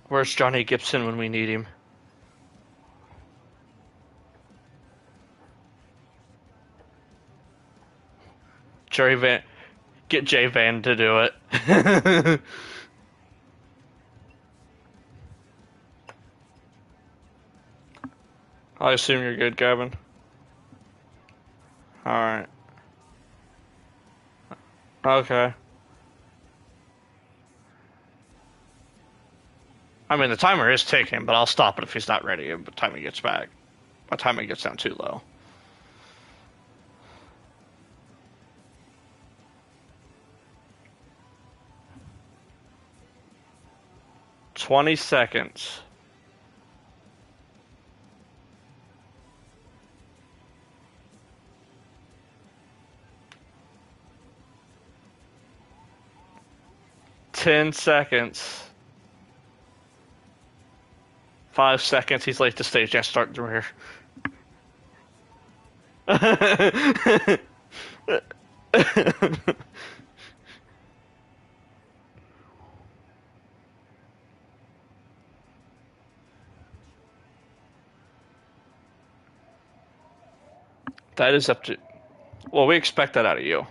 Where's Johnny Gibson when we need him? Jerry Van, get Jay Van to do it. I assume you're good, Gavin. All right. Okay. I mean, the timer is ticking, but I'll stop it if he's not ready by the time he gets back. By the time he gets down too low. 20 seconds. Ten seconds. 5 seconds. He's late to stage. Can't start through here. That is up to. Well, we expect that out of you.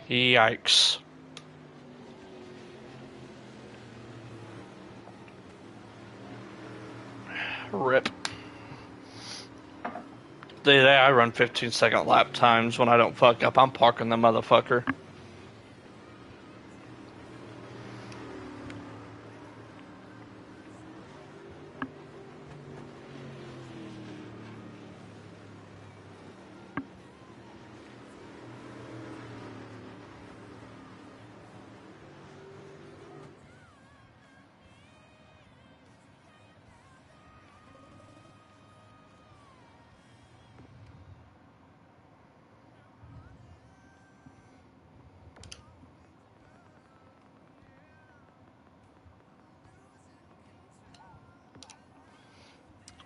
Yikes. Rip. day I run 15-second lap times when I don't fuck up. I'm parking the motherfucker.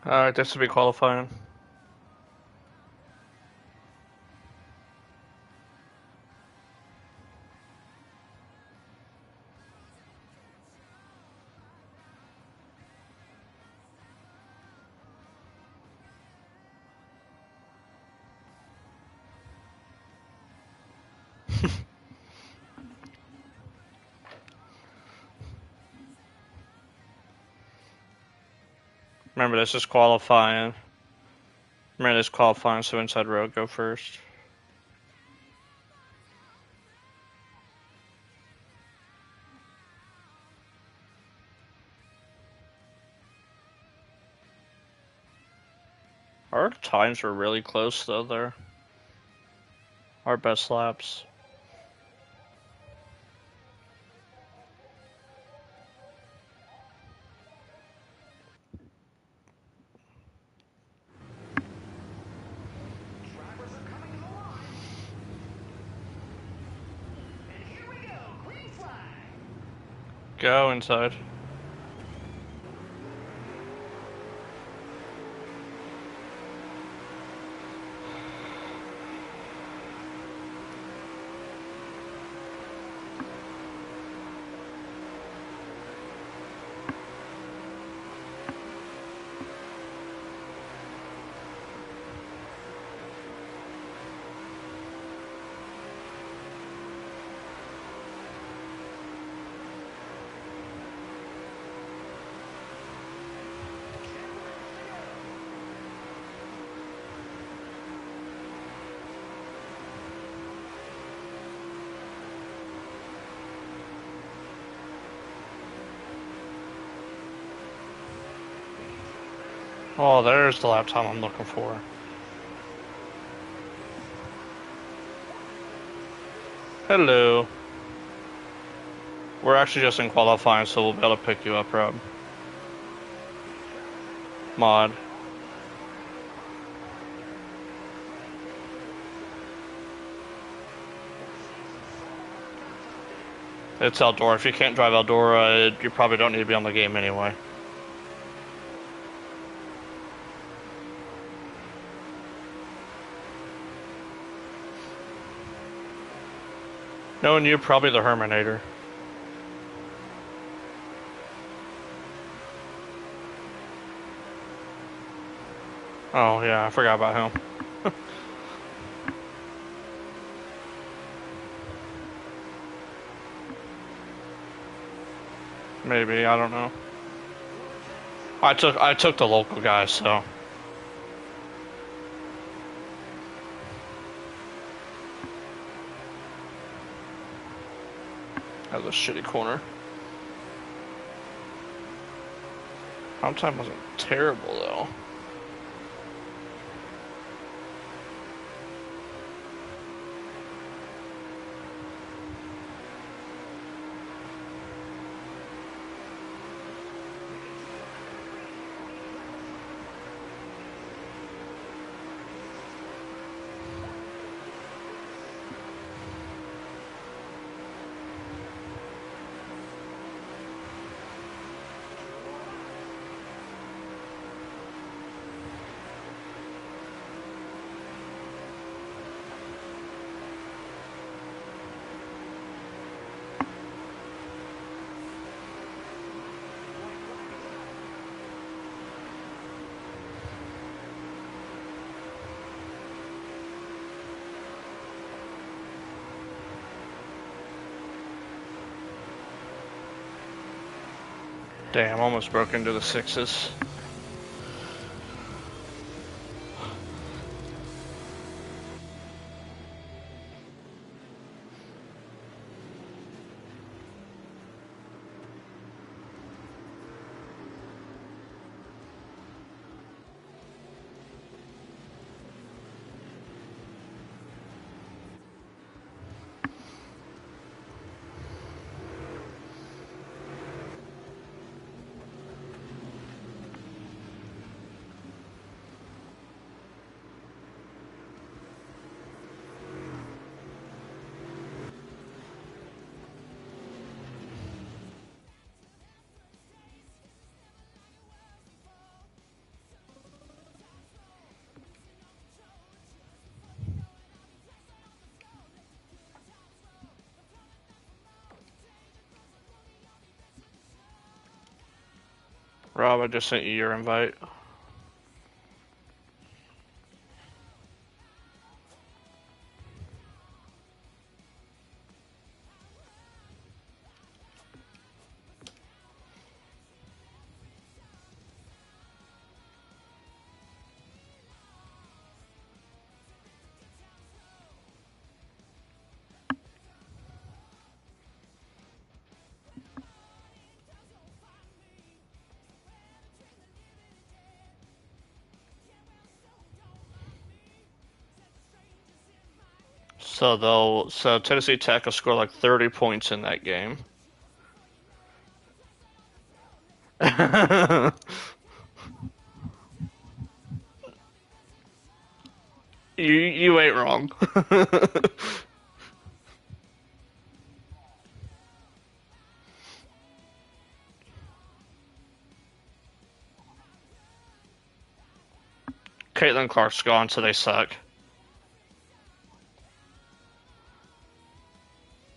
Alright, this will be qualifying. Remember, this is qualifying. Remember, this is qualifying, so inside road, go first. Our times were really close, though, there. Our best laps. Go inside. Oh, there's the lap time I'm looking for. Hello. We're actually just in qualifying, so we'll be able to pick you up, Rob. Mod. It's outdoor. If you can't drive outdoor, you probably don't need to be on the game anyway. Knowing you, probably the Herminator. Oh, yeah, I forgot about him. Maybe, I don't know. I took the local guy, so. That was a shitty corner. Round time wasn't terrible, though. Damn, almost broke into the sixes. Rob, I just sent you your invite. So Tennessee Tech will score like 30 points in that game. You ain't wrong. Caitlin Clark's gone, so they suck.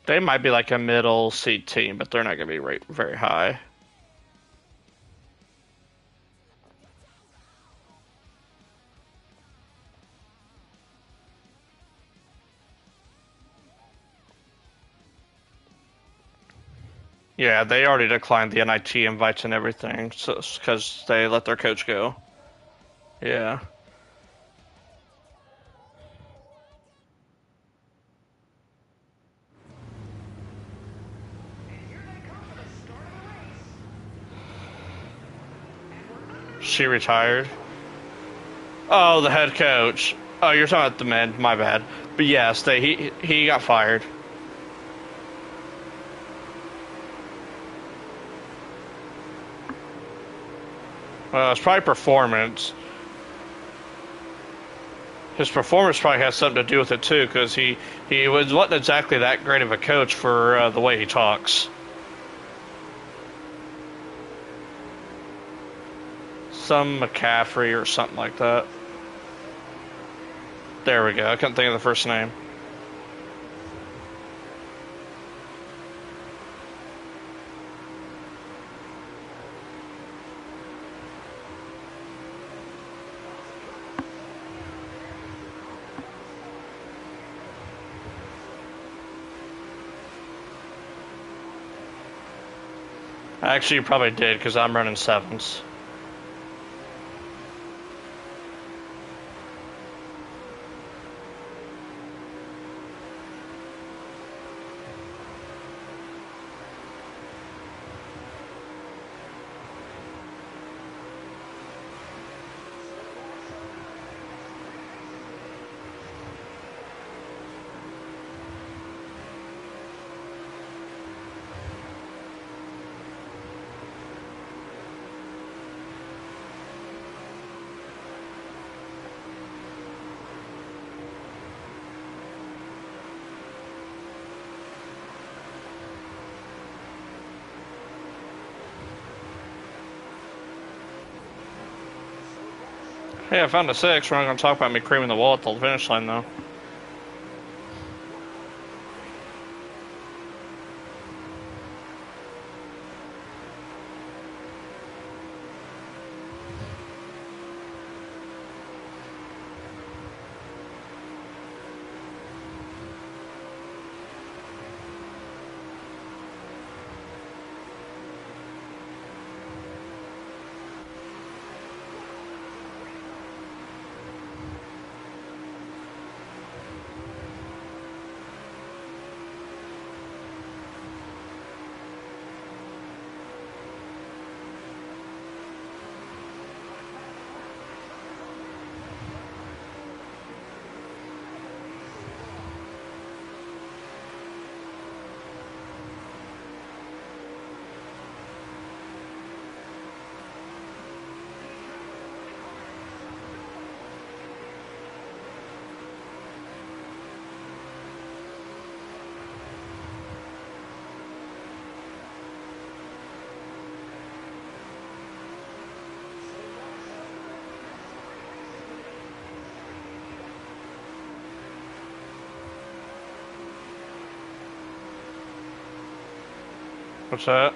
They might be like a middle seed team, but they're not going to be very high. Yeah, they already declined the NIT invites and everything, so because they let their coach go. Yeah. She retired. Oh, the head coach. Oh, you're talking about the men. My bad. But yes, he got fired. Well, it's probably performance. His performance probably has something to do with it too, because he wasn't exactly that great of a coach for the way he talks. Some McCaffrey or something like that. There we go. I couldn't think of the first name. Actually, you probably did, because I'm running sevens. Hey, I found a six. We're not going to talk about me creaming the wall at the finish line, though. What's that?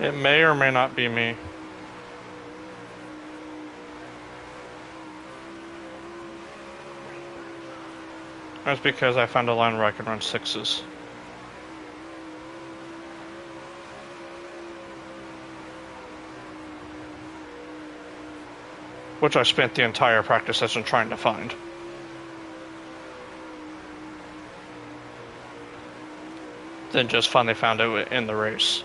It may or may not be me. That's because I found a line where I can run sixes. Which I spent the entire practice session trying to find. Then just finally found it in the race.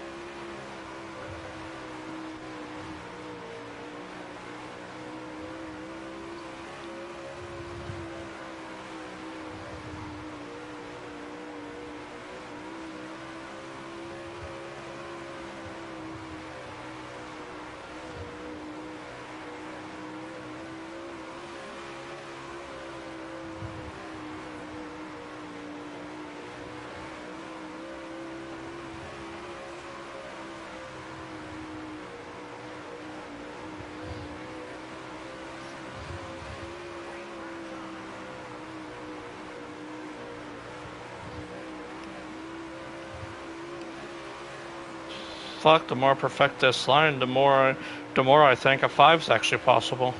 Fuck, the more I perfect this line, the more I think a 5's actually possible.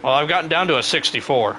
Well, I've gotten down to a 64.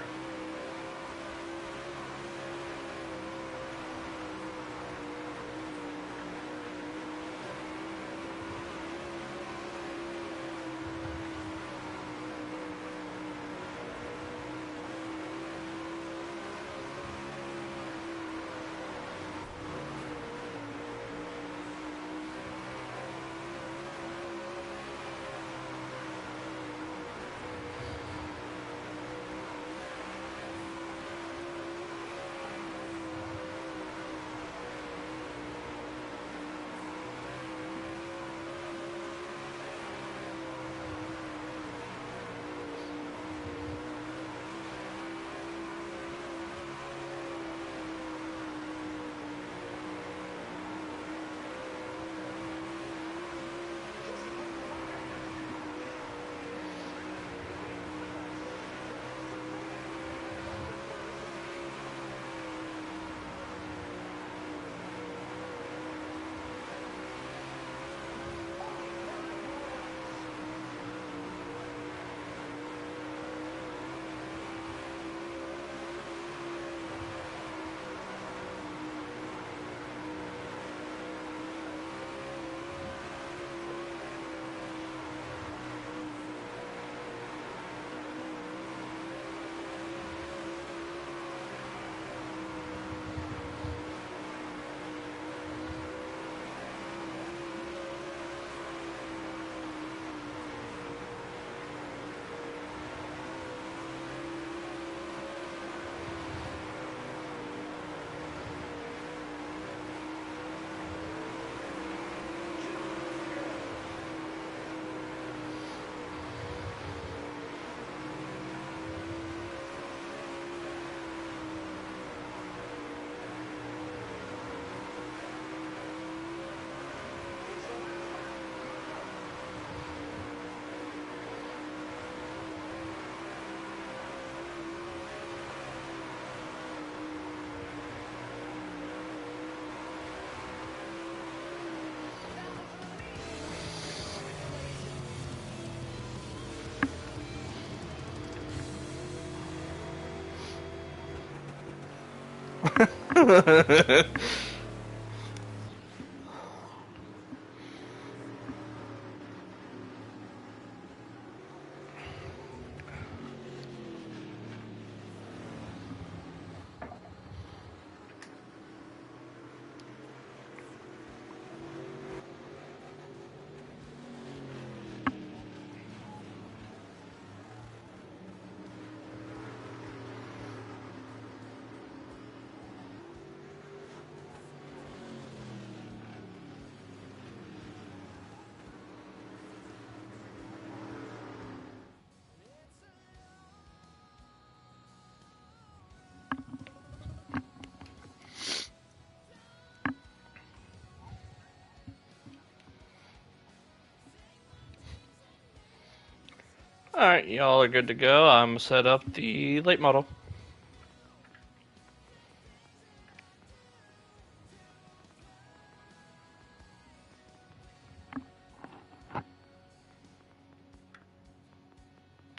Alright, y'all are good to go. I'm set up the late model.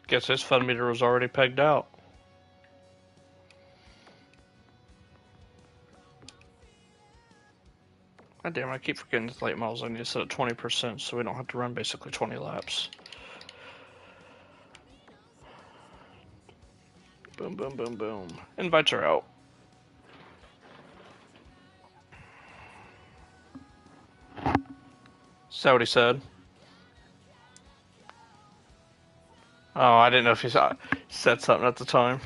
Guess his fun meter was already pegged out. God damn, I keep forgetting the late models. I need to set it 20% so we don't have to run basically 20 laps. Boom, boom, boom, boom. Invites are out. Is that what he said? Oh, I didn't know if he said something at the time.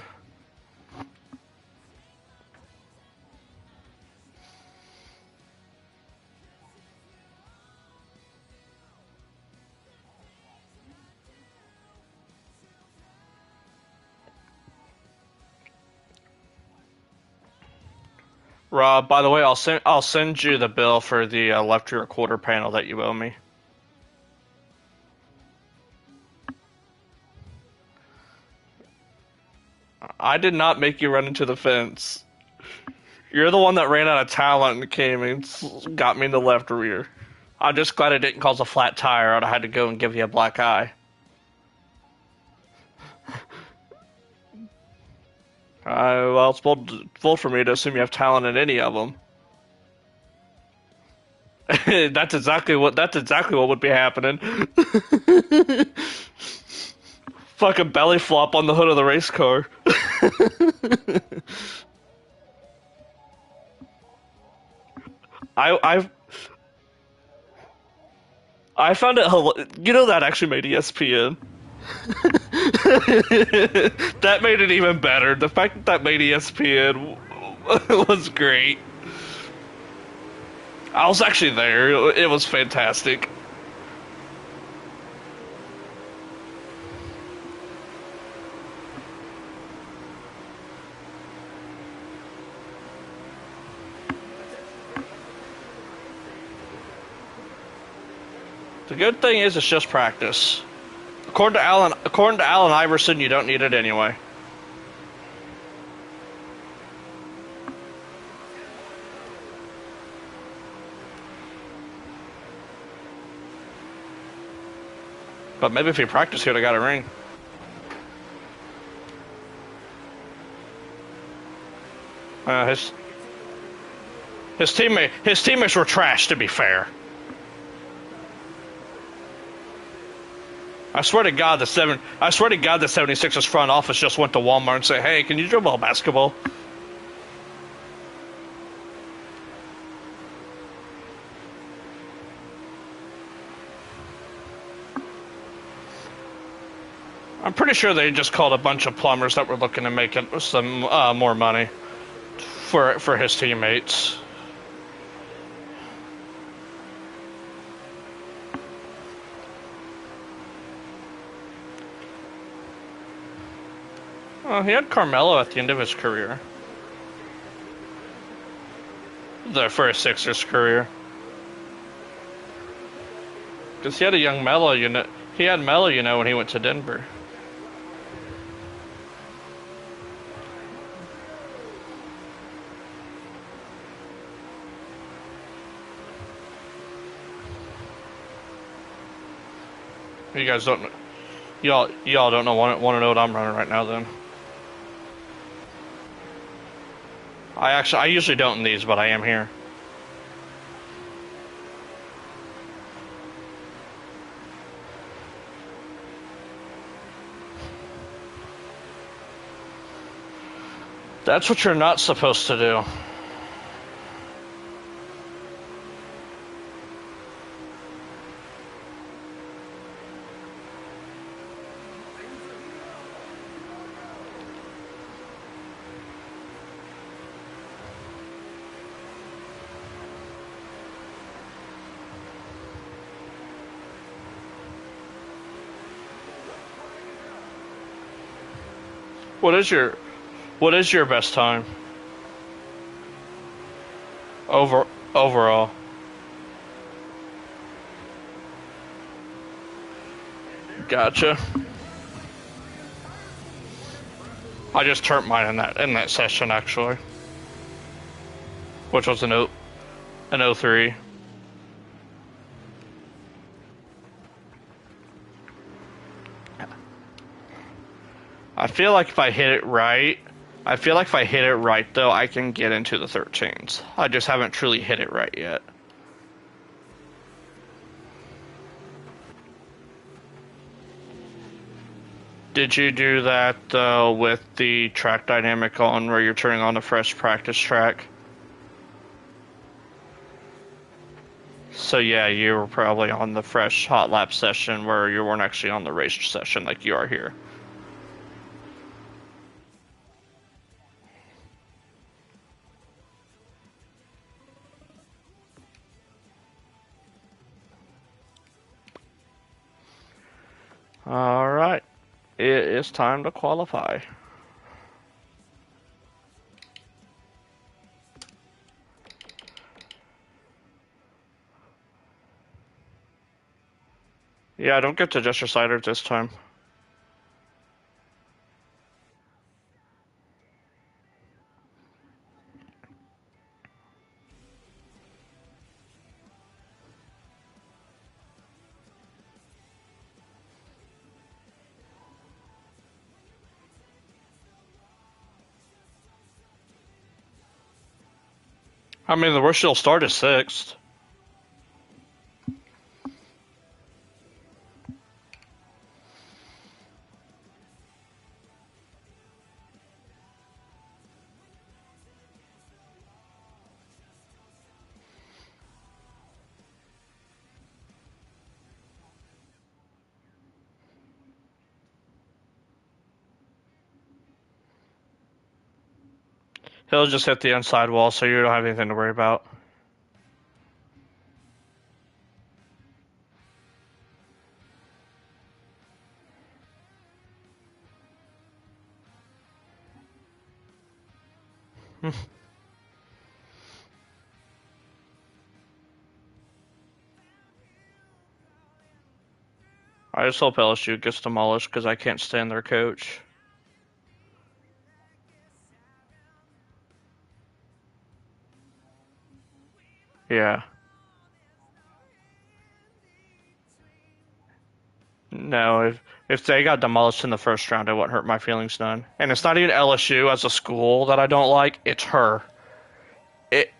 Rob, by the way, I'll send you the bill for the left rear quarter panel that you owe me. I did not make you run into the fence. You're the one that ran out of talent and came and got me in the left rear. I'm just glad it didn't cause a flat tire, or I'd have had to go and give you a black eye. Well, it's bold for me to assume you have talent in any of them. That's exactly what would be happening. Fucking belly flop on the hood of the race car. I found it you know that actually made ESPN. That made it even better. The fact that made ESPN was great. I was actually there. It was fantastic. The good thing is it's just practice. According to Allen Iverson, you don't need it anyway. But maybe if he practiced, he would have got a ring. His teammates were trash, to be fair. I swear to God, the 76ers front office just went to Walmart and said, "Hey, can you dribble a basketball?" I'm pretty sure they just called a bunch of plumbers that were looking to make some more money for his teammates. He had Carmelo at the end of his career. For his Sixers career. Because he had a young Melo, he had Melo, when he went to Denver. You guys don't, y'all don't want to know what I'm running right now, then. I usually don't in these, but I am here. That's what you're not supposed to do. What is your best time? Overall. Gotcha. I just turned mine in that session actually. Which was an 03. I feel like if I hit it right, though, I can get into the 13s. I just haven't truly hit it right yet. Did you do that, though, with the track dynamic on where you're turning on the fresh practice track? So yeah, you were probably on the fresh hot lap session where you weren't actually on the race session like you are here. Alright, it is time to qualify. Yeah, I don't get to adjust your slider this time. I mean, the worst you'll start is 6th. He'll just hit the inside wall, so you don't have anything to worry about. I just hope LSU gets demolished because I can't stand their coach. Yeah. No, if they got demolished in the first round, it wouldn't hurt my feelings none. And it's not even LSU as a school that I don't like. It's her. It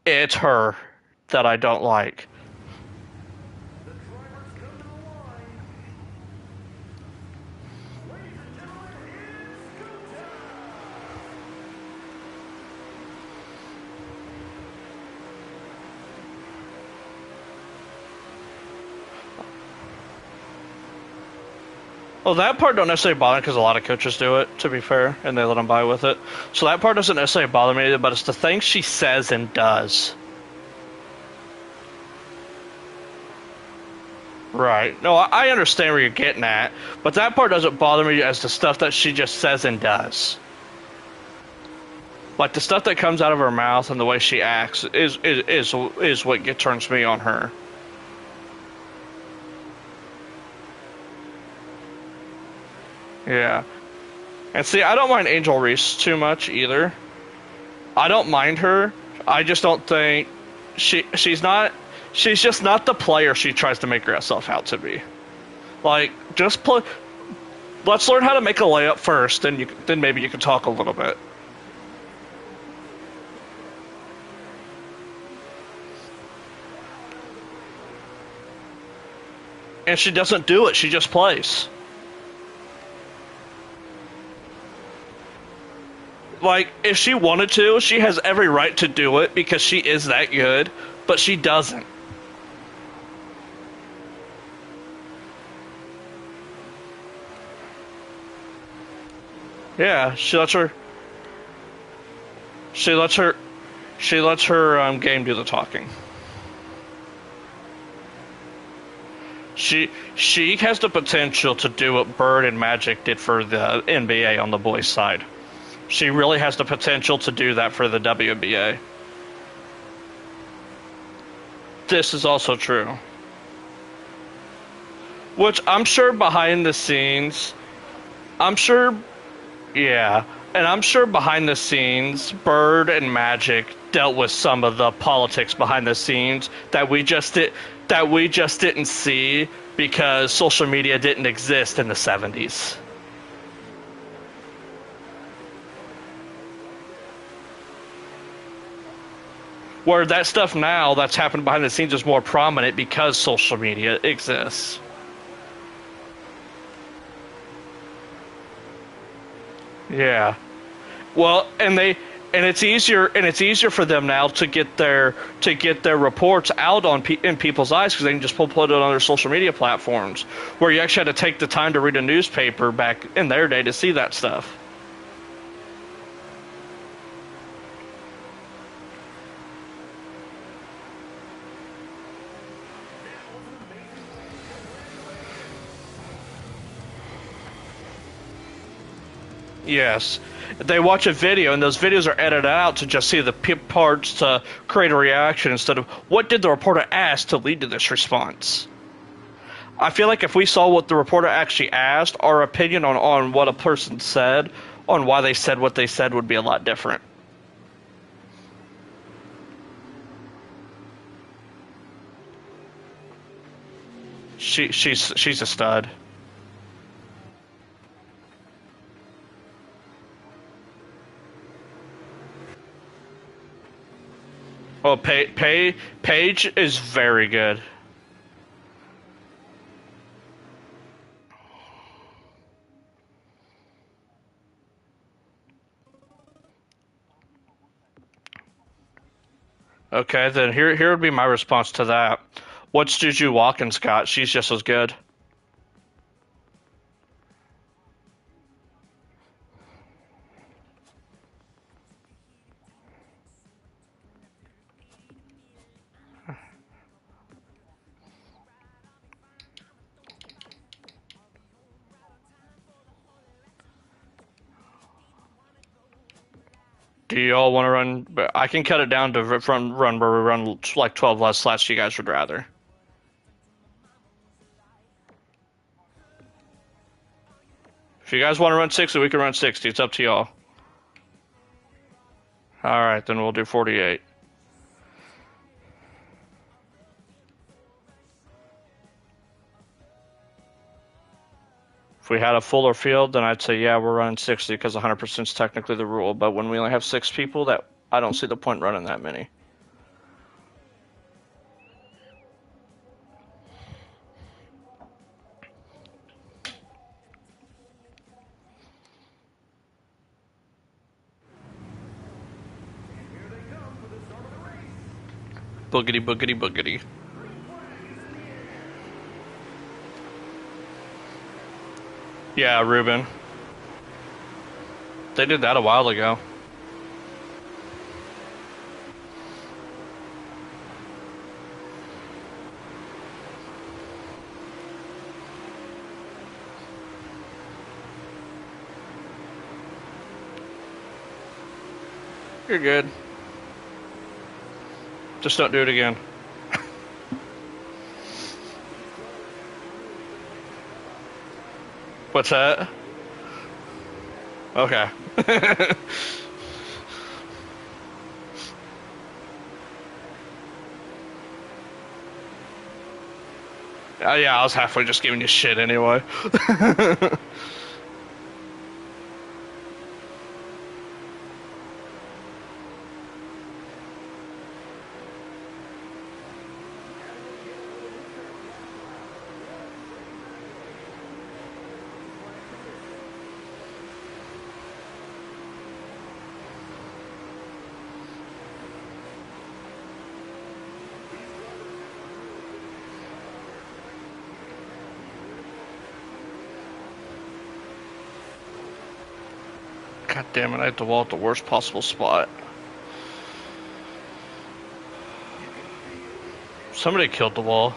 it's her that I don't like. Well, that part don't necessarily bother me because a lot of coaches do it, to be fair, and they let them by with it. So that part doesn't necessarily bother me, but it's the things she says and does. Right. No, I understand where you're getting at, but that part doesn't bother me as the stuff that she just says and does. Like the stuff that comes out of her mouth and the way she acts is what turns me on her. Yeah. And see, I don't mind Angel Reese too much either. I don't mind her. I just don't think she's just not the player she tries to make herself out to be. Like, just play. Let's learn how to make a layup first, then maybe you can talk a little bit. And she doesn't do it. She just plays. Like, if she wanted to, she has every right to do it because she is that good, but she doesn't. Yeah, she lets her game do the talking. She has the potential to do what Bird and Magic did for the NBA on the boys' side. She really has the potential to do that for the WNBA. This is also true. Which I'm sure behind the scenes, I'm sure, yeah, and I'm sure behind the scenes, Bird and Magic dealt with some of the politics behind the scenes that we just didn't see because social media didn't exist in the 70s. Where that stuff now that's happened behind the scenes is more prominent because social media exists. Yeah. Well, and it's easier for them now to get their reports out in people's eyes because they can just put it on their social media platforms. Where you actually had to take the time to read a newspaper back in their day to see that stuff. Yes. They watch a video, and those videos are edited out to just see the parts to create a reaction instead of what did the reporter ask to lead to this response. I feel like if we saw what the reporter actually asked, our opinion on what a person said, on why they said what they said, would be a lot different. She's a stud. Oh, Paige is very good. Okay, then here would be my response to that. What's Juju Watkins got? She's just as good. Do you all want to run? I can cut it down to run where we run like 12 less slats you guys would rather. If you guys want to run 60, we can run 60. It's up to y'all. Alright, then we'll do 48. If we had a fuller field, then I'd say, yeah, we're running 60 because 100% is technically the rule. But when we only have 6 people, that I don't see the point running that many. Boogity, boogity, boogity. Yeah, Ruben. They did that a while ago. You're good. Just don't do it again. What's that? Okay. Yeah, I was halfway just giving you shit anyway. God damn it, I had the wall at the worst possible spot. Somebody killed the wall.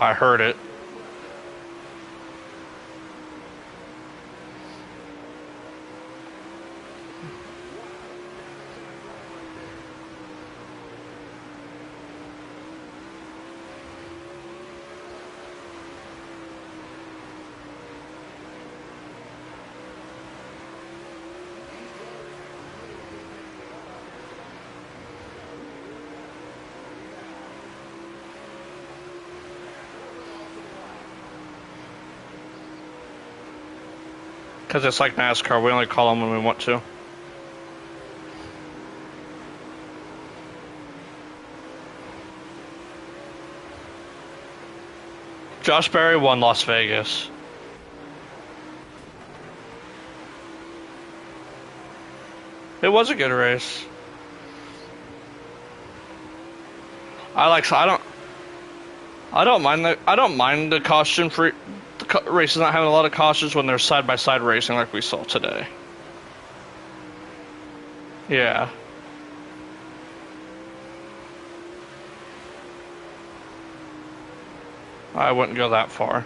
I heard it. Because it's like NASCAR, we only call them when we want to. Josh Berry won Las Vegas. It was a good race. I don't mind the caution free races not having a lot of cautions when they're side by side racing like we saw today. Yeah. I wouldn't go that far.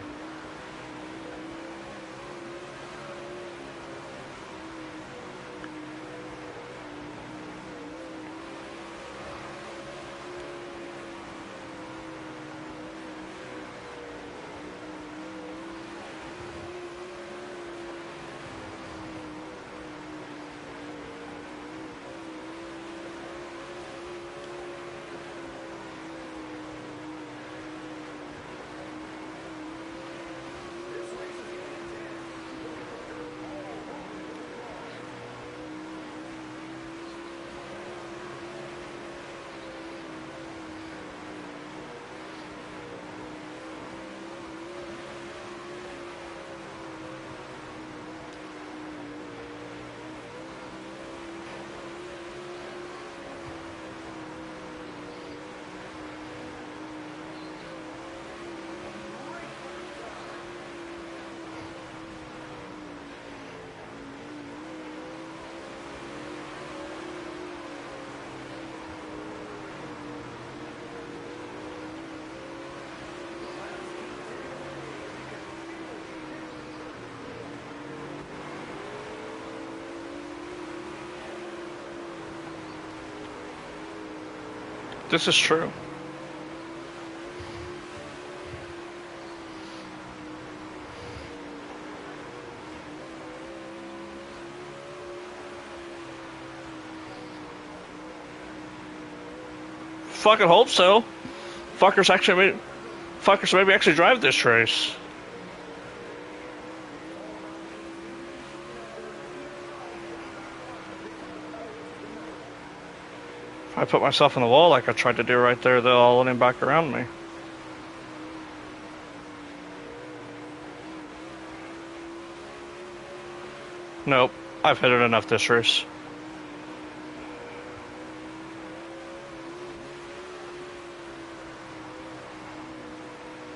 This is true. Fucking hope so. Fuckers maybe actually drive this race. If I put myself in the wall like I tried to do right there, they'll all let him back around me. Nope. I've hit it enough this race.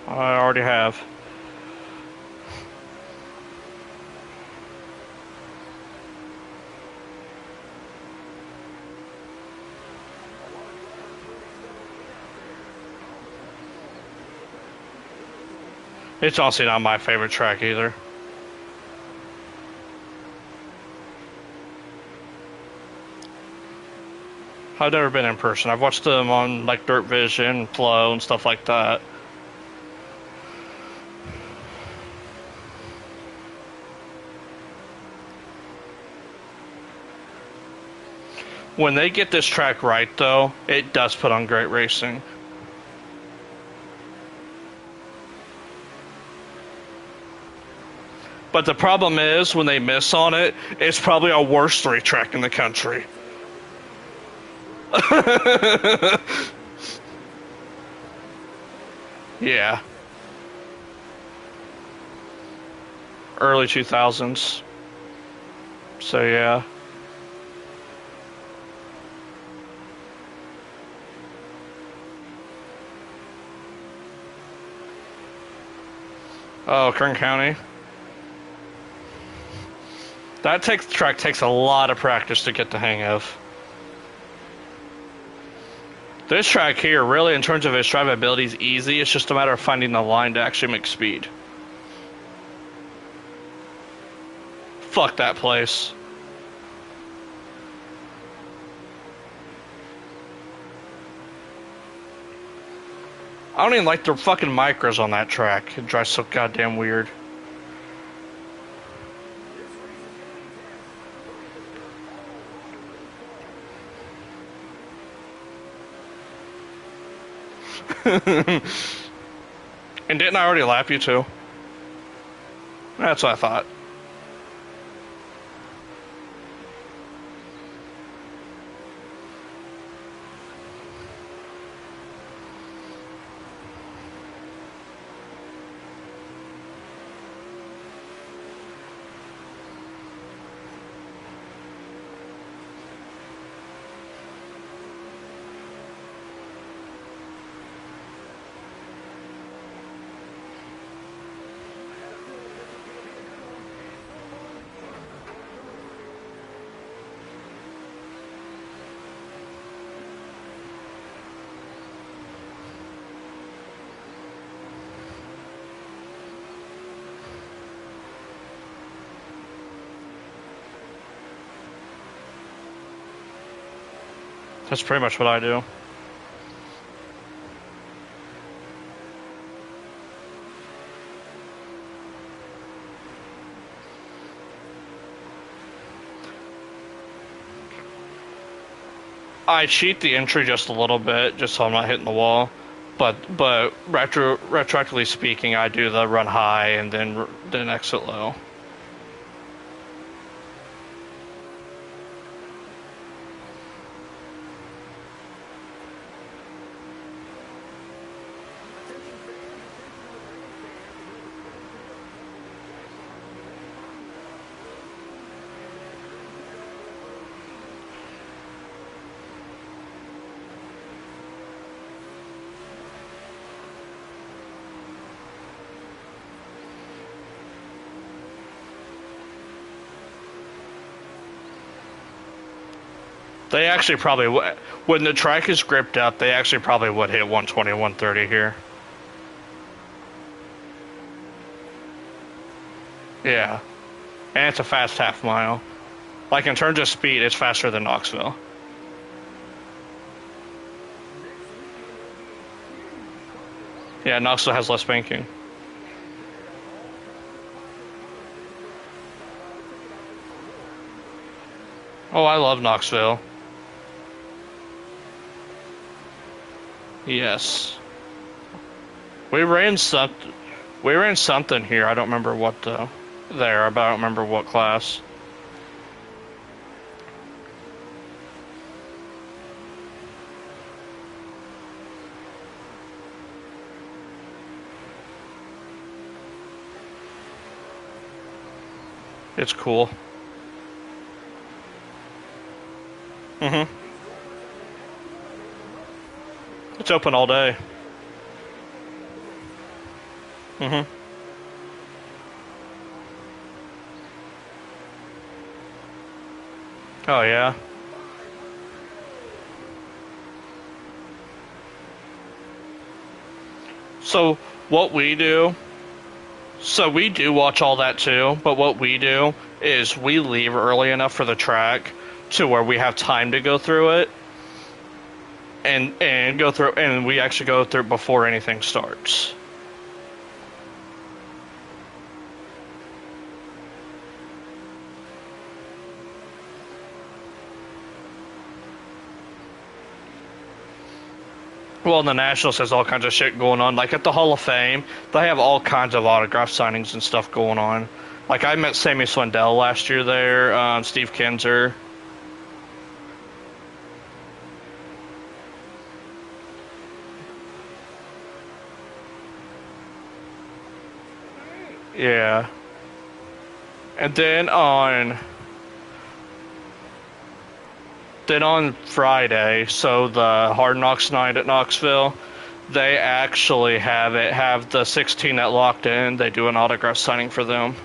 I already have. It's honestly not my favorite track either. I've never been in person. I've watched them on like Dirt Vision, Flow, and stuff like that. When they get this track right, though, it does put on great racing. But the problem is, when they miss on it, it's probably our worst racetrack in the country. Yeah. Early 2000s. So, yeah. Oh, Kern County. That track takes a lot of practice to get the hang of. This track here, really, in terms of its drivability, is easy. It's just a matter of finding the line to actually make speed. Fuck that place. I don't even like the fucking micros on that track. It drives so goddamn weird. And didn't I already lap you too? That's what I thought. That's pretty much what I do. I cheat the entry just a little bit, just so I'm not hitting the wall. But retroactively speaking, I do the run high and then exit low. They actually probably would. When the track is gripped up, they actually probably would hit 120, 130 here. Yeah. And it's a fast half mile. Like, in terms of speed, it's faster than Knoxville. Yeah, Knoxville has less banking. Oh, I love Knoxville. Yes. We ran something. We ran something here. I don't remember what there, but I don't remember what class. It's cool. Mhm. It's open all day. Mhm. Oh yeah. So what we do So we do watch all that too, but what we do is we leave early enough for the track to where we have time to go through it and go through and we actually go through before anything starts. Well, and the Nationals has all kinds of shit going on. Like at the Hall of Fame, they have all kinds of autograph signings and stuff going on. Like I met Sammy Swindell last year there, Steve Kinzer. Yeah. And then on Friday, so the Hard Knocks night at Knoxville, they actually have the 16 that locked in. They do an autograph signing for them.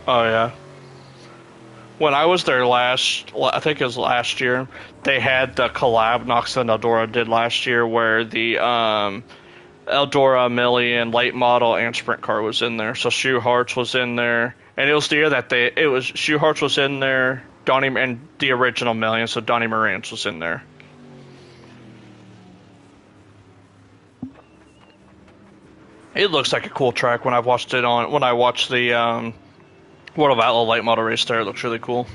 Oh yeah. When I was there I think it was last year, they had the collab Knoxville and Eldora did last year, where the Eldora Million late model and sprint car was in there. So Shoe Hearts was in there, and it was the year that it was Shoe Hearts was in there, Donnie and the original Million. So Donnie Moran's was in there. It looks like a cool track when I watched the World of Outlaw late model race there. It looks really cool.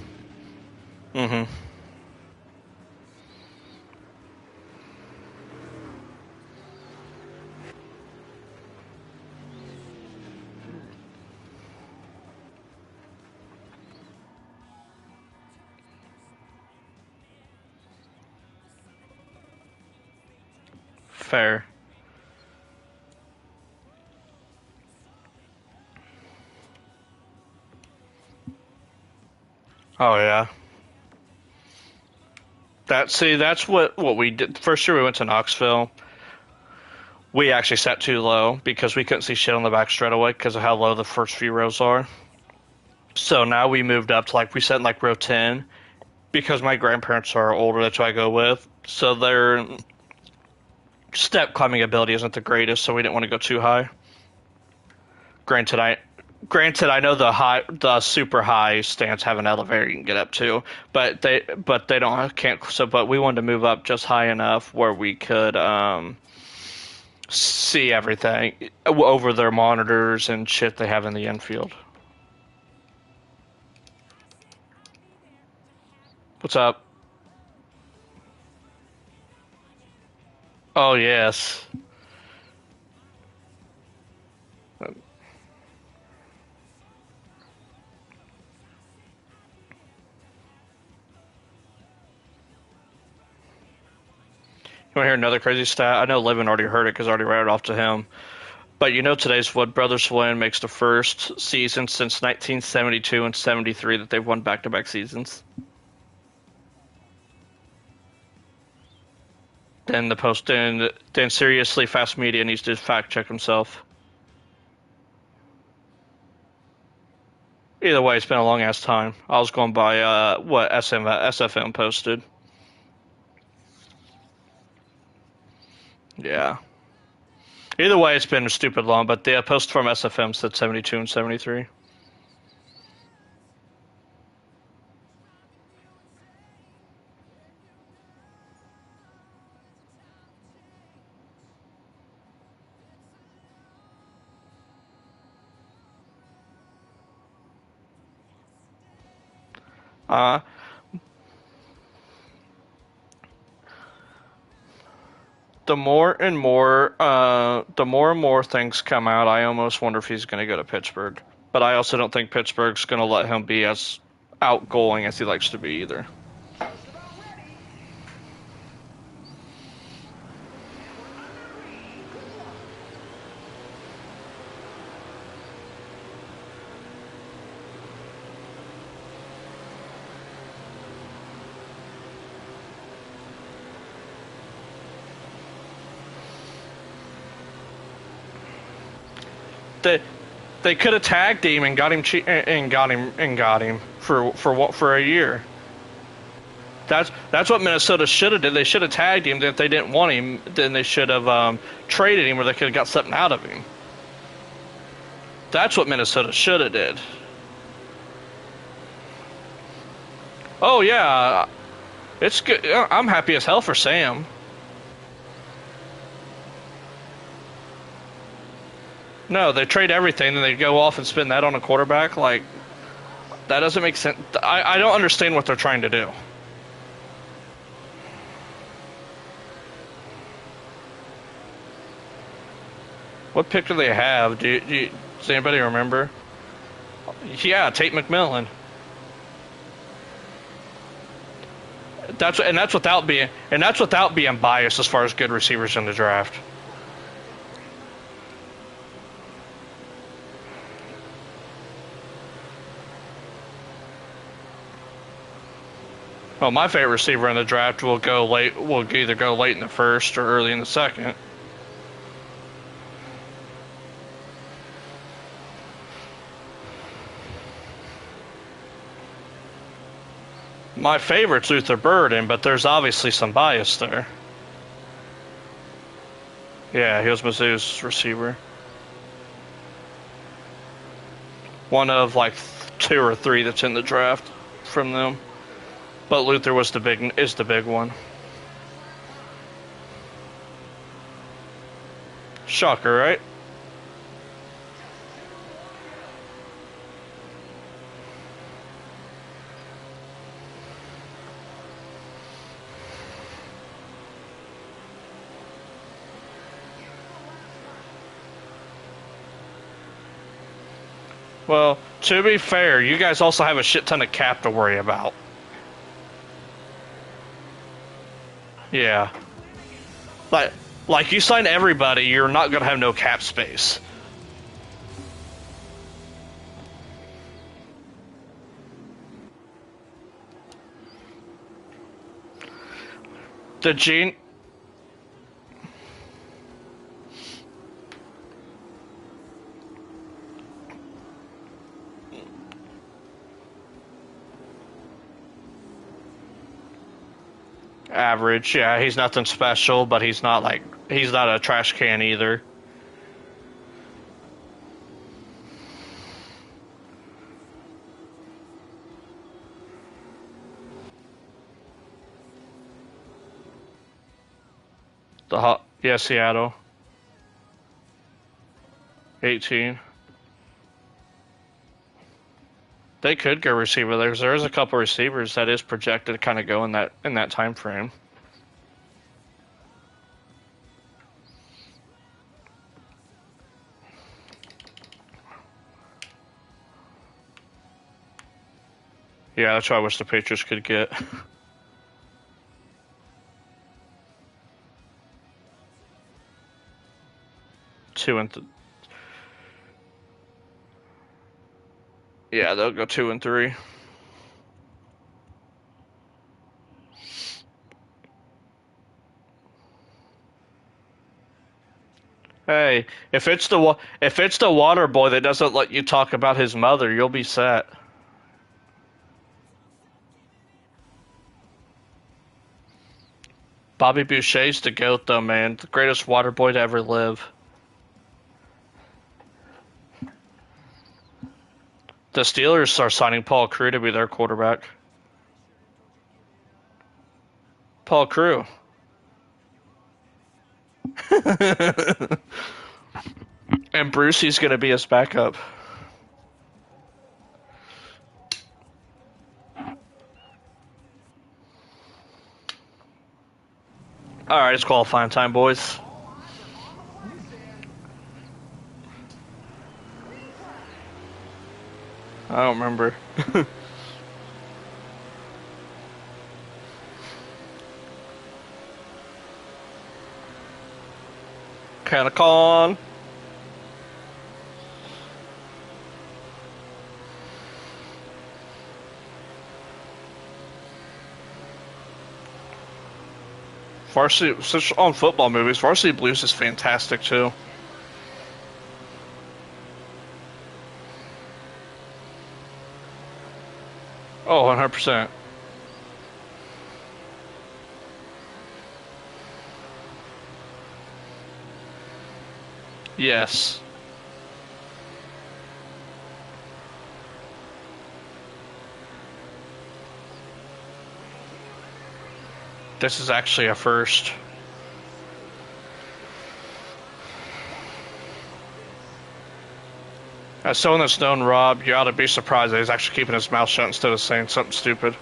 Mm-hmm. Fair. Oh yeah. That's what we did. First year we went to Knoxville, we actually sat too low because we couldn't see shit on the back straightaway because of how low the first few rows are. So now we moved up to we sat in row 10 because my grandparents are older. That's who I go with. So their step climbing ability isn't the greatest, so we didn't want to go too high. Granted, I know the super high stands have an elevator you can get up to, but they don't can't. So, but we wanted to move up just high enough where we could see everything over their monitors and shit they have in the infield. What's up? Oh yes. You want to hear another crazy stat? I know Levin already heard it because I already read it off to him. But you know today's Wood Brothers win makes the first season since 1972 and 73 that they've won back-to-back seasons. Then seriously, Fast Media needs to fact check himself. Either way, it's been a long ass time. I was going by what SFM posted. Yeah. Either way, it's been stupid long, but the post from SFM said 72 and 73. Uh, the more and more things come out, I almost wonder if he's going to go to Pittsburgh. But I also don't think Pittsburgh's going to let him be as outgoing as he likes to be either. They they could have tagged him and got him for a year. That's what Minnesota should have did. They should have tagged him. If they didn't want him, then they should have traded him, or they could have got something out of him. That's what Minnesota should have did. Oh yeah, it's good. I'm happy as hell for Sam. No, they trade everything, and they go off and spend that on a quarterback. Like, that doesn't make sense. I don't understand what they're trying to do. What pick do they have? Does anybody remember? Yeah, Tate McMillan. That's without being biased as far as good receivers in the draft. Well, my favorite receiver in the draft will go late. Will either go late in the first or early in the second. My favorite's Luther Burden, but there's obviously some bias there. Yeah, he was Mizzou's receiver. One of like two or three that's in the draft from them. But Luther is the big one. Shocker, right? Well, to be fair, you guys also have a shit ton of cap to worry about. Yeah. Like you sign everybody, you're not gonna have no cap space. The Gene average, yeah, he's nothing special, but he's not a trash can either. Yeah, Seattle. 18. They could go receiver. There's a couple receivers that is projected to kind of go in that time frame. Yeah, that's what I wish the Patriots could get. Yeah, they'll go 2-3. Hey, if it's the water boy that doesn't let you talk about his mother, you'll be set. Bobby Boucher's the GOAT though, man. The greatest water boy to ever live. The Steelers are signing Paul Crewe to be their quarterback. Paul Crewe. And Brucey's gonna be his backup. Alright, it's qualifying time, boys. I don't remember. Kinda con. Varsity, such on football movies, Varsity Blues is fantastic too. Oh, 100%. Yes. This is actually a first. As someone that's known Rob, you ought to be surprised that he's actually keeping his mouth shut instead of saying something stupid.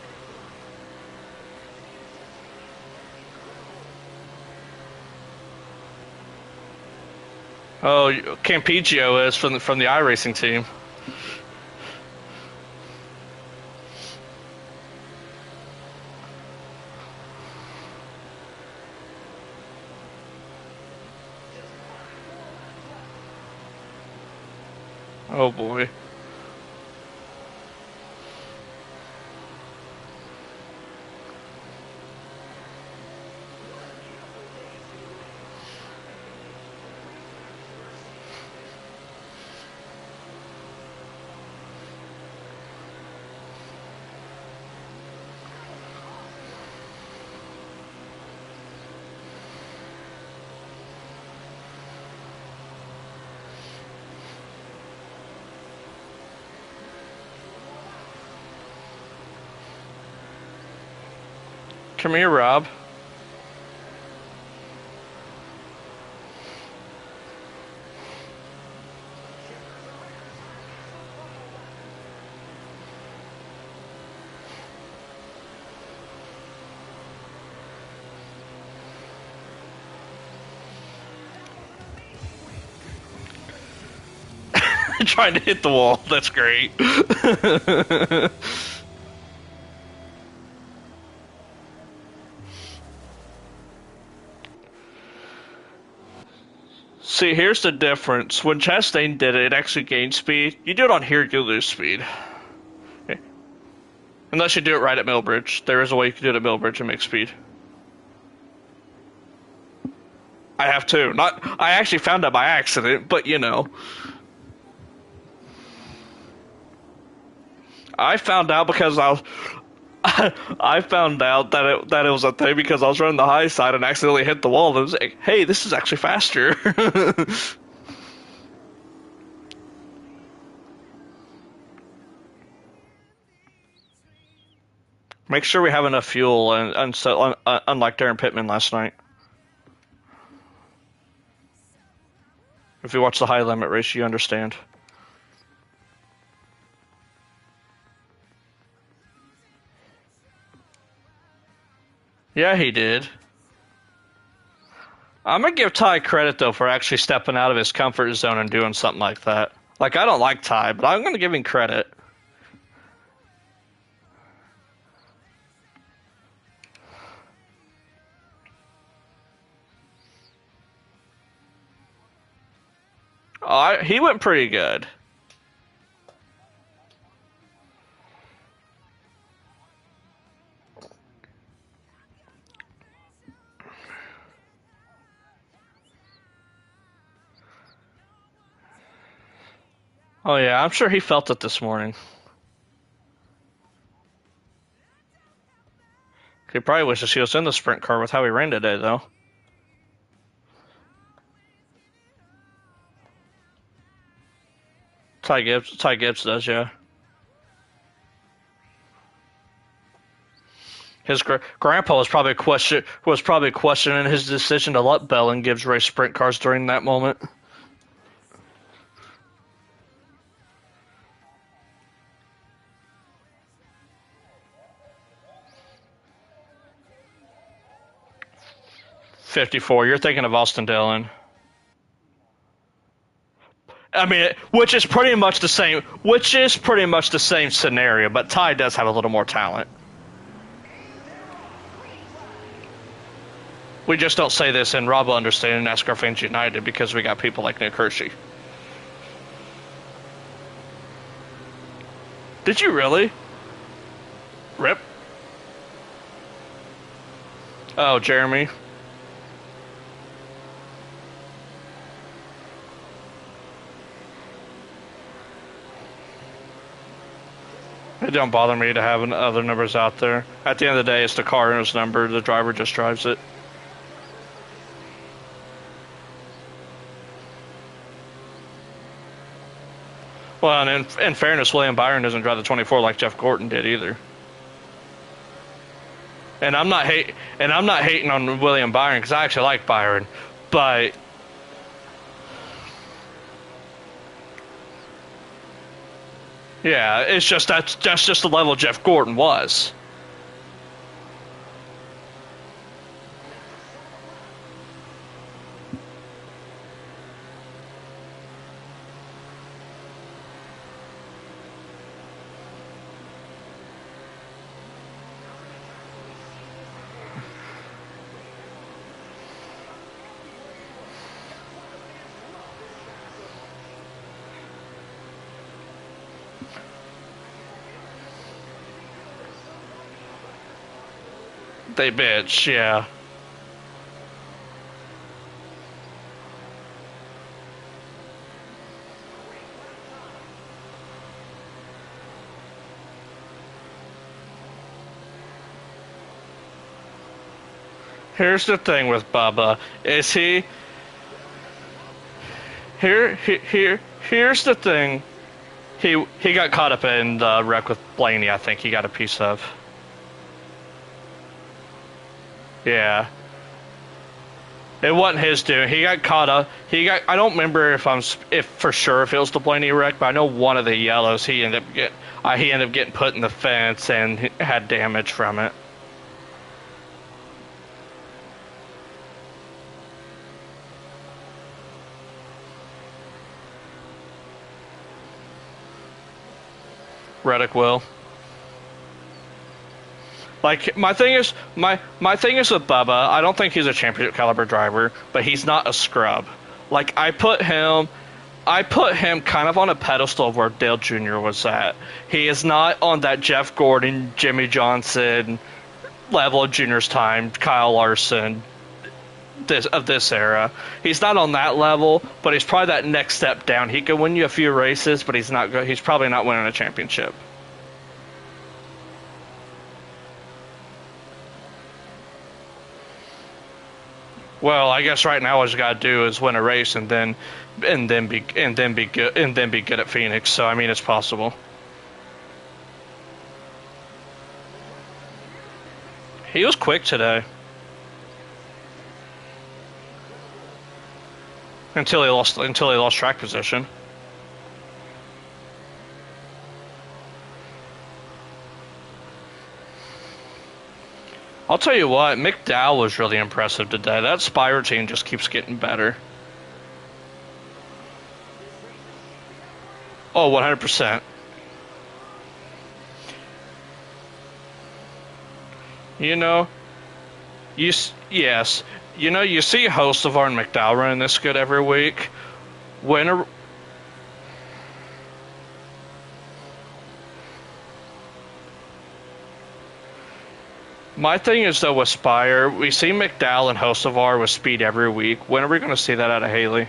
Oh, Campigio is from the iRacing team. Oh boy. Come here, Rob. Trying to hit the wall. That's great. See, here's the difference. When Chastain did it, it actually gained speed. You do it on here, you lose speed. Unless you do it right at Millbridge. There is a way you can do it at Millbridge and make speed. I have too. I actually found out by accident, but you know. I found out because I found out that it was a thing because I was running the high side and accidentally hit the wall. And it was like, hey, this is actually faster. Make sure we have enough fuel, and so unlike Darren Pittman last night. If you watch the high limit race, you understand. Yeah, he did. I'm gonna give Ty credit though for actually stepping out of his comfort zone and doing something like that. Like, I don't like Ty, but I'm gonna give him credit. He went pretty good. Oh yeah, I'm sure he felt it this morning. He probably wishes he was in the sprint car with how he ran today, though. Ty Gibbs does, yeah. His grandpa was probably questioning his decision to let Bell and Gibbs race sprint cars during that moment. '54. You're thinking of Austin Dillon. I mean, which is pretty much the same. Which is pretty much the same scenario, but Ty does have a little more talent. We just don't say this, and Rob will understand in NASCAR Fans United because we got people like Nick Hershey. Did you really? Rip. Oh, Jeremy. It don't bother me to have other numbers out there. At the end of the day, it's the car and its number. The driver just drives it. Well, and in fairness, William Byron doesn't drive the 24 like Jeff Gordon did either. And I'm not hating on William Byron because I actually like Byron, but yeah, it's just that's just the level Jeff Gordon was. They bitch, yeah. Here's the thing with Bubba, is here's the thing. He got caught up in the wreck with Blaney, I think he got a piece of. Yeah. It wasn't his doing. He got caught up. I don't remember if for sure if it was the Blaney wreck, but I know one of the yellows he ended up getting put in the fence and had damage from it. Reddick will. Like my thing is with Bubba, I don't think he's a championship caliber driver, but he's not a scrub. Like I put him kind of on a pedestal of where Dale Jr. was at. He is not on that Jeff Gordon, Jimmy Johnson level of Junior's time, Kyle Larson of this era. He's not on that level, but he's probably that next step down. He could win you a few races, but he's probably not winning a championship. Well, I guess right now what he's got to do is win a race and then be good at Phoenix. So I mean, it's possible. He was quick today. until he lost track position. I'll tell you what, McDowell was really impressive today. That Spire team just keeps getting better. Oh, 100%. You know, yes. You know, you see Hocevar and McDowell running this good every week. When my thing is, though, with Spire, we see McDowell and Hocevar with speed every week. When are we going to see that out of Haley?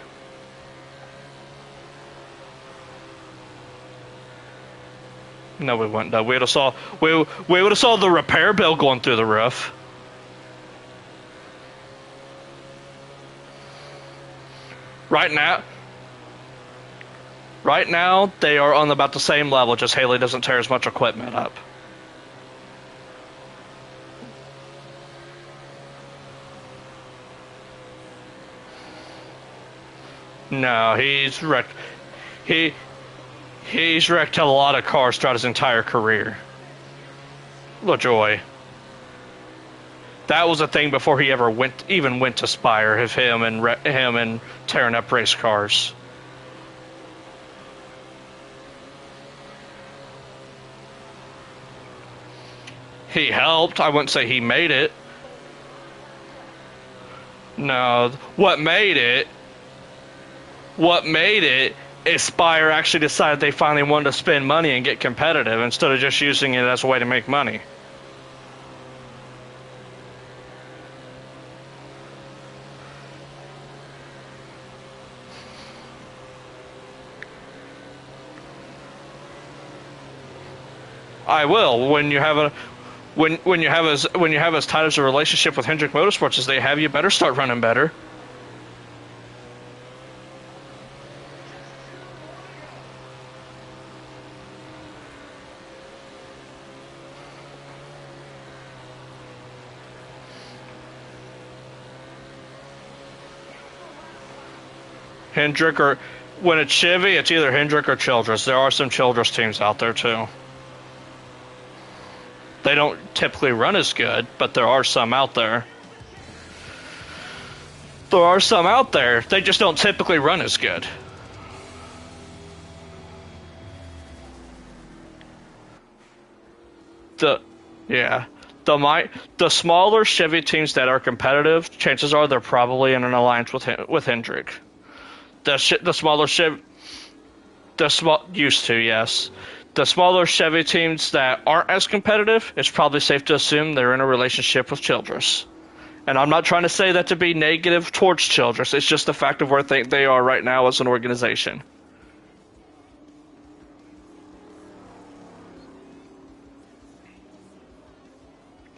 No, we wouldn't. No, we would have saw the repair bill going through the roof. Right now, they are on about the same level. Just Haley doesn't tear as much equipment up. No, he's wrecked. He's wrecked a lot of cars throughout his entire career. LaJoy. That was a thing before he ever went to Spire. Of him and tearing up race cars. He helped. I wouldn't say he made it. No, what made it is Spire actually decided they finally wanted to spend money and get competitive instead of just using it as a way to make money. I will when you have as tight as a relationship with Hendrick Motorsports as they have. You better start running better. Hendrick, or when it's Chevy, it's either Hendrick or Childress. There are some Childress teams out there too. They don't typically run as good, but there are some out there. They just don't typically run as good. The smaller Chevy teams that are competitive, chances are they're probably in an alliance with Hendrick. The smaller Chevy, used to, yes. The smaller Chevy teams that aren't as competitive, it's probably safe to assume they're in a relationship with Childress. And I'm not trying to say that to be negative towards Childress. It's just the fact of where they are right now as an organization.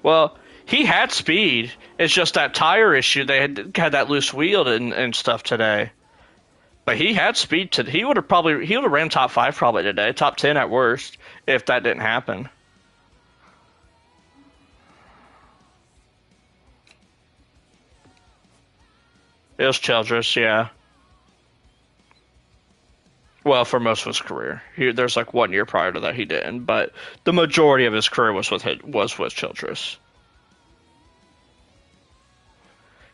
Well, he had speed. It's just that tire issue. They had that loose wheel and stuff today. But he had speed. He would have ran top 5 probably today, top 10 at worst, if that didn't happen. It was Childress, yeah. Well, for most of his career, there's like 1 year prior to that he didn't, but the majority of his career was with Childress.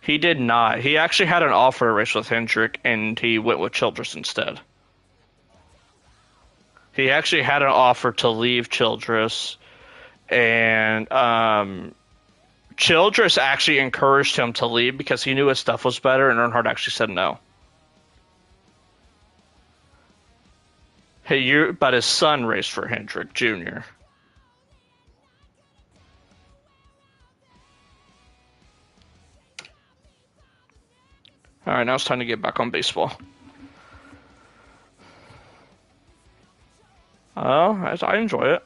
He did not. He actually had an offer to race with Hendrick, and he went with Childress instead. He actually had an offer to leave Childress, and Childress actually encouraged him to leave because he knew his stuff was better, and Earnhardt actually said no. But his son raced for Hendrick Jr. All right, now it's time to get back on baseball. Oh, I enjoy it.